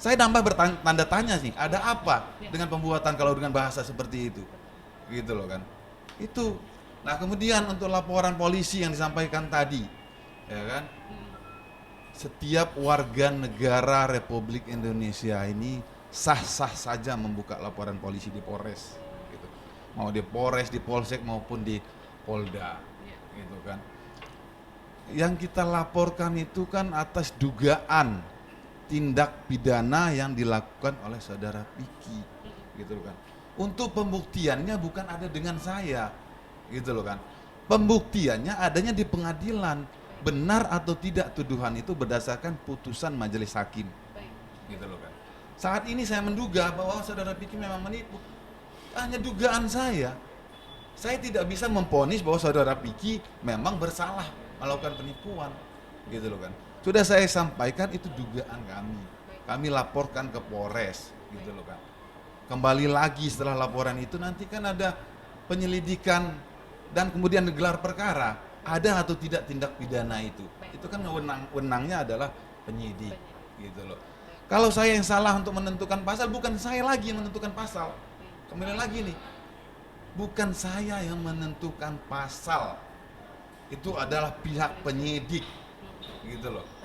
Saya nambah bertanda tanya sih, ada apa dengan pembuatan kalau dengan bahasa seperti itu, gitu loh kan? Itu. Nah kemudian untuk laporan polisi yang disampaikan tadi, ya kan? Setiap warga negara Republik Indonesia ini sah-sah saja membuka laporan polisi di Polres, gitu. Mau di Polres, di Polsek maupun di Polda, gitu kan. Yang kita laporkan itu kan atas dugaan tindak pidana yang dilakukan oleh saudara Piki, gitu kan. Untuk pembuktiannya bukan ada dengan saya, gitu loh kan. Pembuktiannya adanya di pengadilan, benar atau tidak tuduhan itu berdasarkan putusan majelis hakim, gitu loh kan. Saat ini saya menduga bahwa saudara Piki memang menipu, hanya dugaan saya. Saya tidak bisa memvonis bahwa saudara Piki memang bersalah melakukan penipuan, gitu loh kan. Sudah saya sampaikan itu dugaan kami. Kami laporkan ke Polres, gitu loh kan. Kembali lagi setelah laporan itu nanti kan ada penyelidikan dan kemudian gelar perkara, ada atau tidak tindak pidana itu. Itu kan wewenangnya adalah penyidik, gitu loh. Kalau saya yang salah untuk menentukan pasal, bukan saya lagi yang menentukan pasal. Kembali lagi nih, bukan saya yang menentukan pasal, itu adalah pihak penyidik, gitu loh.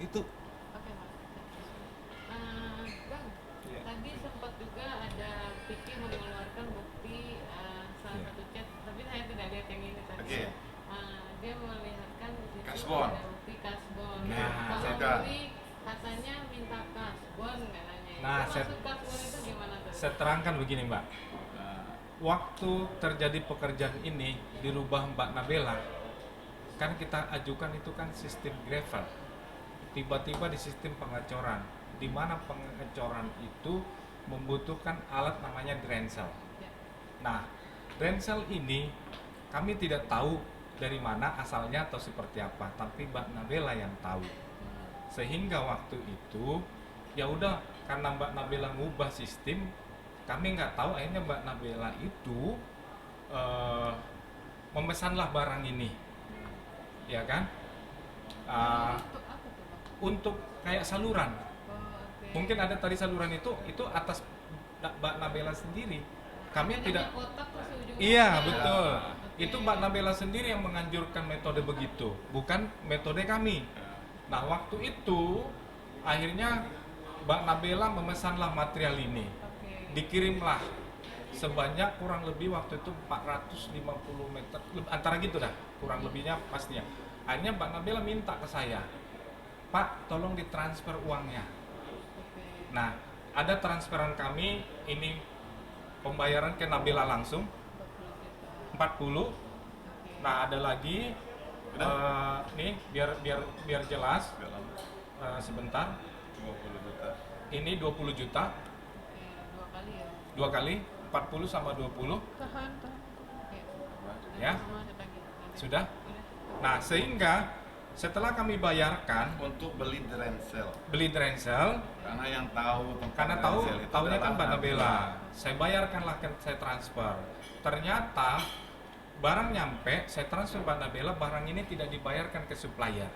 Itu. Oke, Mas. Bang, tadi sempat juga ada Piki mengeluarkan bukti salah satu chat, tapi saya tidak lihat yang ini tadi. Dia melihatkan di situ Kasbon. ada bukti kasbon. Nah, Kalau Uli katanya minta kasbon katanya. Nah, Maksud kasbon itu gimana tuh? Saya terangkan begini, Mbak. Waktu terjadi pekerjaan ini dirubah Mbak Nabela, kan kita ajukan itu kan sistem gravel. Tiba-tiba di sistem pengecoran, di mana pengecoran itu membutuhkan alat namanya drensel. Nah, drensel ini kami tidak tahu dari mana asalnya atau seperti apa, tapi Mbak Nabela yang tahu. Sehingga waktu itu ya udah, karena Mbak Nabela ngubah sistem, kami nggak tahu, akhirnya Mbak Nabela itu memesanlah barang ini, ya kan? Untuk apa tuh, Bang? Untuk kayak saluran. Oke. Mungkin ada tadi saluran itu atas Mbak Nabela sendiri. Kami Adanya tidak. kotak terus ujungnya Iya, kotak. betul. Oke. Itu Mbak Nabela sendiri yang menganjurkan metode begitu, bukan metode kami. Nah, waktu itu akhirnya Mbak Nabela memesanlah material ini. Oke. Dikirimlah sebanyak kurang lebih waktu itu 450 meter, antara gitu dah, kurang lebihnya pastinya. Akhirnya Mbak Nabela minta ke saya, Pak, tolong ditransfer uangnya. Oke. Nah, ada transferan kami, ini pembayaran ke Nabela langsung 40. Nah, ada lagi nih biar jelas. Sebentar. 20 juta. Ini 20 juta. Oke, dua kali ya. 2 kali 40 sama 20. Tahan. Oke. Ya. Sama ada lagi. Sudah? Udah. Nah, sehingga setelah kami bayarkan Untuk beli drensel. karena Yang tahu tentang karena drensel itu tahunya kan adalah Mbak Nabela, saya bayarkanlah, saya transfer. Ternyata barang nyampe, saya transfer Mbak Nabela, barang ini tidak dibayarkan ke supplier,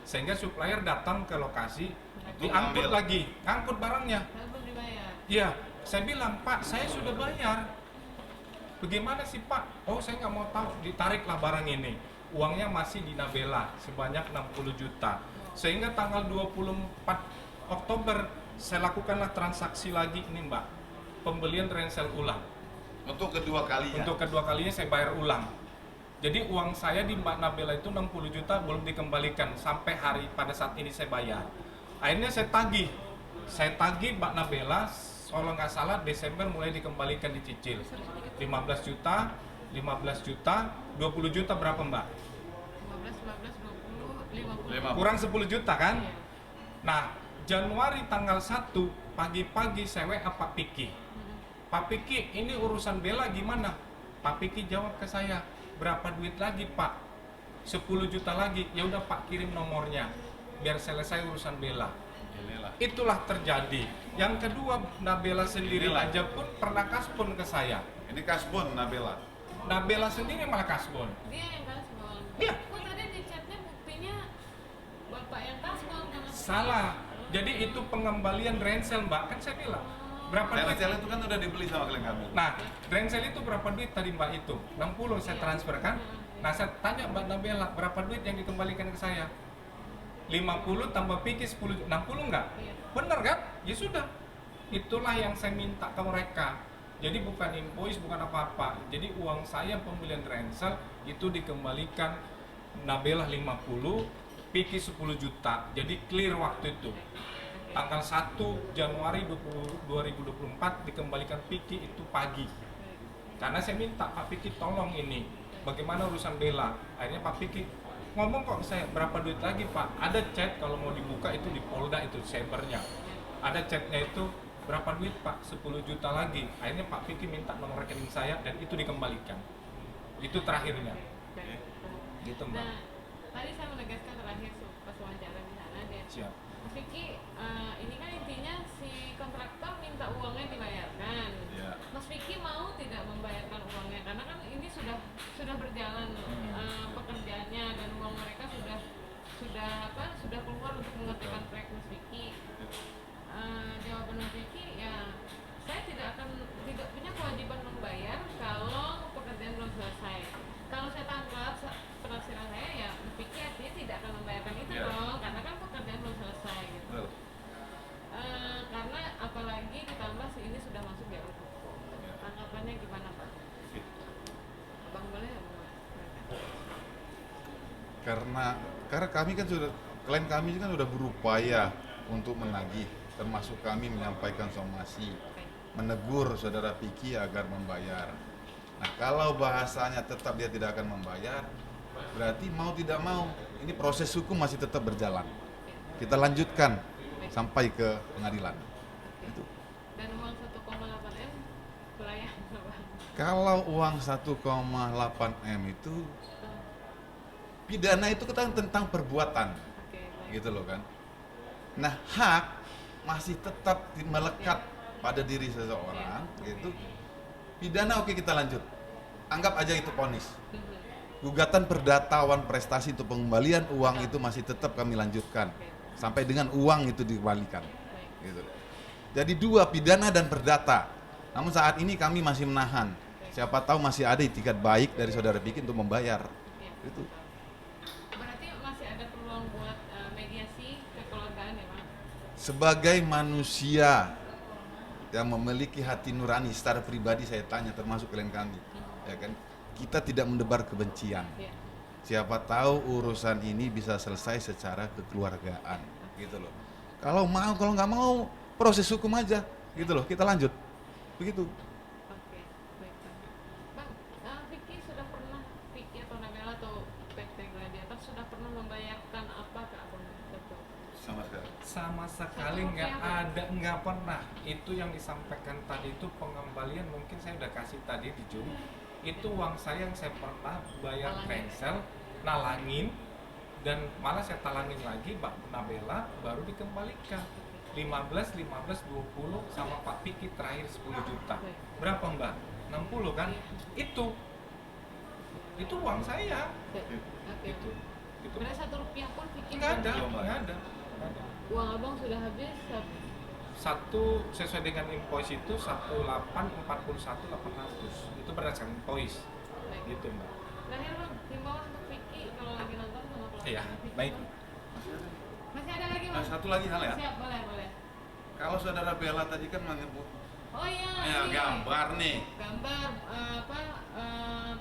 sehingga supplier datang ke lokasi, diangkut lagi, ngangkut barangnya. Saya belum dibayar. Iya, saya bilang, Pak, saya sudah bayar. Bagaimana sih Pak? Oh, saya nggak mau tahu. Ditariklah barang ini. Uangnya masih di Nabela sebanyak 60 juta. Sehingga tanggal 24 Oktober saya lakukanlah transaksi lagi ini, Mbak. Pembelian drensel ulang. Untuk kedua kalinya. Untuk kedua kalinya saya bayar ulang. Jadi uang saya di Mbak Nabela itu 60 juta belum dikembalikan sampai hari pada saat ini saya bayar. Akhirnya saya tagih Mbak Nabela, kalau nggak salah Desember mulai dikembalikan dicicil 15 juta, 20 juta berapa Mbak? 15, 20, 50. Kurang 10 juta kan? Nah, Januari tanggal 1 pagi-pagi saya WA Pak Piki. Pak Piki, ini urusan Bella gimana? Pak Piki jawab ke saya, berapa duit lagi Pak? 10 juta lagi. Ya udah Pak, kirim nomornya biar selesai urusan Bella. Itulah terjadi. Yang kedua, Nabela sendiri aja pun pernah kasbon ke saya. Ini kasbon Nabela. Nabela sendiri malah kasbon. Dia yang kasbon. Iya. Kok tadi di chatnya buktinya bapak yang kasbon? Salah. Jadi itu pengembalian Rensel Mbak, kan saya bilang berapa duit? Rensel itu kan udah dibeli sama klien kami. Nah, Rensel itu berapa duit tadi Mbak itu? 60 saya transfer kan? Nah, saya tanya Mbak Nabela, berapa duit yang dikembalikan ke saya? 50 tambah pikir 10, 60 enggak? Bener kan? Ya sudah. Itulah yang saya minta ke mereka. Jadi bukan invoice, bukan apa-apa. Jadi uang saya pembelian Rensel itu dikembalikan Nabela 50, pikir 10 juta. Jadi clear waktu itu. Tanggal 1 Januari 2024 dikembalikan Piki itu pagi. Karena saya minta Pak Piki tolong ini, bagaimana urusan Bella. Akhirnya Pak Piki ngomong kok saya, berapa duit lagi Pak? Ada chat kalau mau dibuka itu di Polda itu cybernya. Ada chatnya itu berapa duit Pak? 10 juta lagi. Akhirnya Pak Piki minta nomor rekening saya dan itu dikembalikan. Itu terakhirnya. Gitu Mbak. Nah, tadi saya menegaskan terakhir pas wawancara di sana dia. Siap. Mas Vicky, ini kan intinya si kontraktor minta uangnya dibayarkan. Iya. Mas Vicky mau tidak membayarkan uangnya karena kan ini sudah berjalan pekerjaannya dan uang mereka sudah keluar untuk mengerjakan proyek Mas Vicky. Jawaban Mas Vicky ya saya tidak punya kewajiban membayar kalau pekerjaan belum selesai. Kalau saya tangkap penafsiran saya ya Mas Vicky artinya tidak akan membayarkan itu dong karena kan pekerjaan belum selesai gitu. Betul. Karena apalagi ditambah ini sudah masuk jalur hukum. Tanggapannya gimana Pak? Abang boleh ya Bang? Karena kami kan klien kami kan sudah berupaya untuk menagih, termasuk kami menyampaikan somasi, menegur saudara Piki agar membayar. Nah, kalau bahasanya tetap dia tidak akan membayar, berarti mau tidak mau ini proses hukum masih tetap berjalan. Kita lanjutkan sampai ke pengadilan. Itu. Dan uang 1,8 M pelayan Bang? Kalau uang 1,8 M itu pidana itu kan tentang perbuatan, gitu loh kan. Nah, hak masih tetap melekat pada diri seseorang, gitu. Pidana oke kita lanjut, anggap aja itu vonis. Gugatan perdata wan prestasi untuk pengembalian uang itu masih tetap kami lanjutkan sampai dengan uang itu dikembalikan, gitu. Jadi dua, pidana dan perdata. Namun saat ini kami masih menahan. Siapa tahu masih ada itikat baik dari saudara Piki untuk membayar. Itu. Berarti masih ada peluang buat mediasi kekeluargaan ya Bang? Sebagai manusia yang memiliki hati nurani, secara pribadi saya tanya termasuk klien kami, ya kan, kita tidak mendebar kebencian. Siapa tahu urusan ini bisa selesai secara kekeluargaan, gitu loh. Kalau nggak mau proses hukum aja, gitu loh. Kita lanjut, begitu. Oke, baik Bang. Bang, Vicky sudah pernah, Vicky atau Nabela atau PT Gladiator sudah pernah membayarkan apa ke Abang Betul? Sama sekali. Sama sekali nggak ada, nggak pernah. Itu yang disampaikan tadi itu pengembalian, mungkin saya udah kasih tadi di Zoom. Itu uang saya yang saya pernah bayar Rensel, nalangin, dan malah saya talangin lagi Mbak Nabela baru dikembalikan 15, 20 sama Pak Piki terakhir 10 juta. Berapa Mbak? 60 kan? Itu uang saya. Oke. Itu Berarti 1 rupiah pun Vicky nggak ada, belum nggak ada. uang Abang sudah habis. Satu sesuai dengan invoice itu 1841.800 itu berdasarkan invoice. Baik. Gitu Mbak. Terakhir Bang, himbauan untuk Vicky kalau lagi nonton sama keluarga. Iya, Vicky, baik. Bang. Masih ada lagi Nah, Bang? satu lagi hal ya. Siap, boleh. Kalau saudara Bella tadi kan menyebut Oh iya. ya, gambar nih. Gambar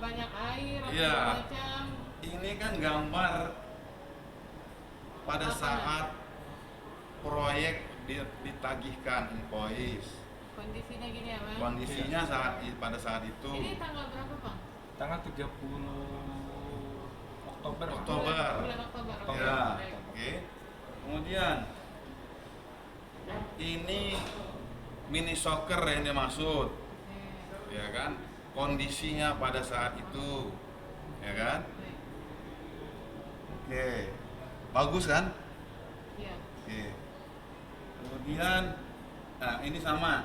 banyak air atau Iya. macam. Ini kan gambar pada Apa? saat proyek ditagihkan invoice. Kondisinya gini ya Bang. Kondisinya pada saat itu Ini tanggal berapa Bang? Tanggal 30 Oktober. lah. Oktober. Bulan Oktober. Ya, Baik. oke. Kemudian ini mini soccer yang dimaksud, Oke. ya kan? Kondisinya pada saat itu, ya kan? Baik. Oke, bagus kan? Iya. Oke. Kemudian, nah ini sama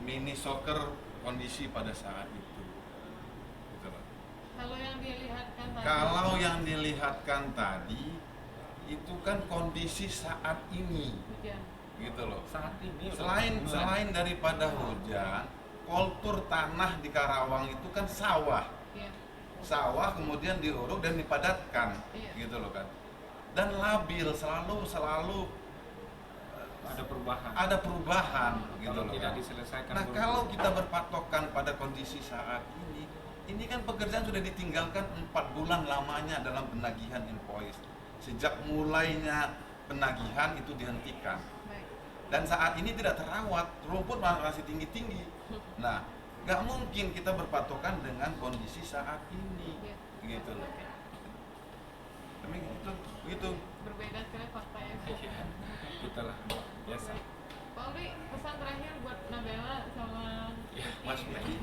mini soccer kondisi pada saat itu. Gitu loh. Kalau yang dilihatkan tadi. Kalau yang dilihatkan tadi itu kan kondisi saat ini, Hujan. gitu loh. Saat ini Selain daripada hujan, kultur tanah di Karawang itu kan sawah. Iya. Sawah kemudian diuruk dan dipadatkan, Iya. gitu loh kan. Dan labil, selalu ada perubahan. ada perubahan, gitu Kalau loh tidak kan. diselesaikan Nah, dulu. kalau kita berpatokan pada kondisi saat ini kan pekerjaan sudah ditinggalkan 4 bulan lamanya dalam penagihan invoice. Sejak mulainya penagihan itu dihentikan. Baik. Dan saat ini tidak terawat, rumput masih tinggi-tinggi. Nah, nggak mungkin kita berpatokan dengan kondisi saat ini, Iya. gitu loh. Oke. Tapi gitu. Berbeda sekali fakta ya. Iya, gitulah biasa. Baik. Pak Uli, pesan terakhir buat Nabela sama Ya, Mas Medi.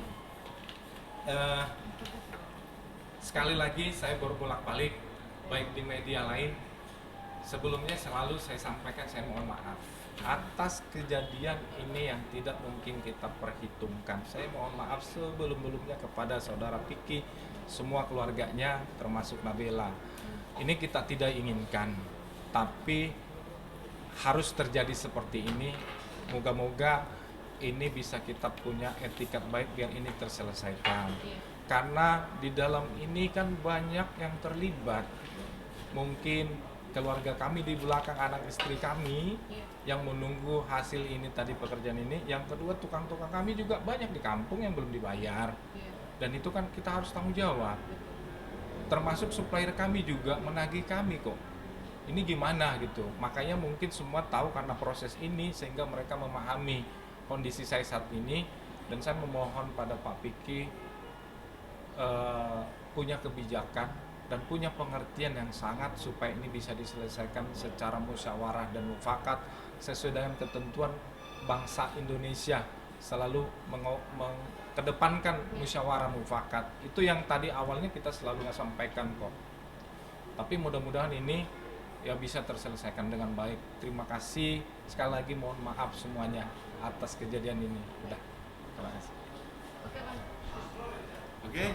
Sekali lagi saya berbolak-balik baik di media lain. Sebelumnya selalu saya sampaikan saya mohon maaf atas kejadian ini yang tidak mungkin kita perhitungkan. Saya mohon maaf sebelum-belumnya kepada saudara Piki, semua keluarganya termasuk Nabela. Ini kita tidak inginkan, tapi harus terjadi seperti ini. Moga-moga ini bisa kita punya etikat baik biar ini terselesaikan. Iya. Karena di dalam ini kan banyak yang terlibat. Mungkin keluarga kami di belakang, anak istri kami Iya. yang menunggu hasil ini tadi, pekerjaan ini. Yang kedua, tukang-tukang kami juga banyak di kampung yang belum dibayar. Iya. Dan itu kan kita harus tanggung jawab. Termasuk supplier kami juga menagih kami kok. Ini gimana gitu. Makanya mungkin semua tahu karena proses ini sehingga mereka memahami kondisi saya saat ini. Dan saya memohon pada Pak Piki punya kebijakan dan punya pengertian yang sangat supaya ini bisa diselesaikan secara musyawarah dan mufakat sesuai dengan ketentuan bangsa Indonesia, selalu mengedepankan musyawarah mufakat. Itu yang tadi awalnya kita selalu sampaikan kok. Tapi mudah-mudahan ini ya bisa terselesaikan dengan baik. Terima kasih sekali lagi, mohon maaf semuanya atas kejadian ini. Udah, terima kasih. Oke, Bang. Oke.